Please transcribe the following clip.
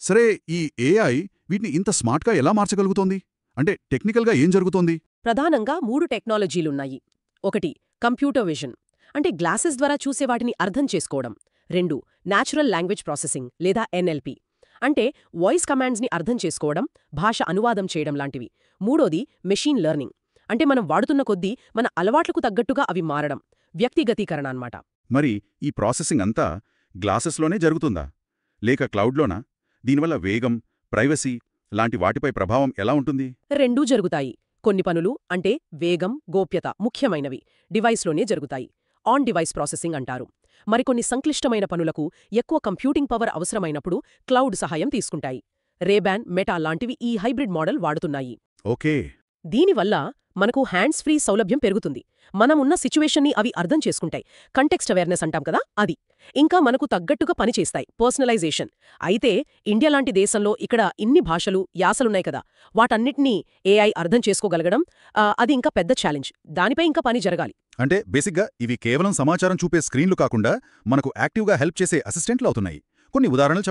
సరే, ఈ ఏఐ వీటిని ఇంత స్మార్ట్గా ఎలా మార్చగలుగుతోంది? అంటే టెక్నికల్గా ఏం జరుగుతోంది? ప్రధానంగా 3 టెక్నాలజీలున్నాయి. 1 కంప్యూటర్ విజన్, అంటే గ్లాసెస్ ద్వారా చూసే వాటిని అర్థం చేసుకోవడం. 2 న్యాచురల్ లాంగ్వేజ్ ప్రాసెసింగ్ లేదా ఎన్ఎల్పి, అంటే వాయిస్ కమాండ్స్ని అర్థం చేసుకోవడం, భాష అనువాదం చేయడం లాంటివి. 3 మెషీన్ లెర్నింగ్, అంటే మనం వాడుతున్న కొద్దీ మన అలవాట్లకు తగ్గట్టుగా అవి మారడం, వ్యక్తిగతీకరణ అన్నమాట. మరి ఈ ప్రాసెసింగ్ అంతా గ్లాసెస్లోనే జరుగుతుందా? లేక క్లౌడ్లోనా? దీనివల్ల వేగం, ప్రైవసీ లాంటి వాటిపై ప్రభావం ఎలా ఉంటుంది? రెండూ జరుగుతాయి. కొన్ని పనులు, అంటే వేగం, గోప్యత ముఖ్యమైనవి డివైస్లోనే జరుగుతాయి. ఆన్ డివైస్ ప్రాసెసింగ్ అంటారు. మరికొన్ని సంక్లిష్టమైన పనులకు ఎక్కువ కంప్యూటింగ్ పవర్ అవసరమైనప్పుడు క్లౌడ్ సహాయం తీసుకుంటాయి. రేబాన్, మెటా లాంటివి ఈ హైబ్రిడ్ మోడల్ వాడుతున్నాయి. ఓకే. దీనివల్ల మనకు హ్యాండ్స్ ఫ్రీ సౌలభ్యం పెరుగుతుంది. మనమున్న సిచ్యువేషన్ని అవి అర్థం చేసుకుంటాయి. కంటెక్స్ట్ అవేర్నెస్ అంటాం కదా, అది. ఇంకా మనకు తగ్గట్టుగా పనిచేస్తాయి, పర్సనలైజేషన్. అయితే ఇండియా లాంటి దేశంలో ఇక్కడ ఇన్ని భాషలు, యాసలున్నాయి కదా, వాటన్నిటినీ ఏఐ అర్థం చేసుకోగలగడం అది ఇంకా పెద్ద ఛాలెంజ్. దానిపై ఇంకా పని జరగాలి. అంటే బేసిక్గా ఇవి కేవలం సమాచారం చూపే స్క్రీన్లు కాకుండా మనకు యాక్టివ్గా హెల్ప్ చేసే అసిస్టెంట్లు అవుతున్నాయి. కొన్ని ఉదాహరణలు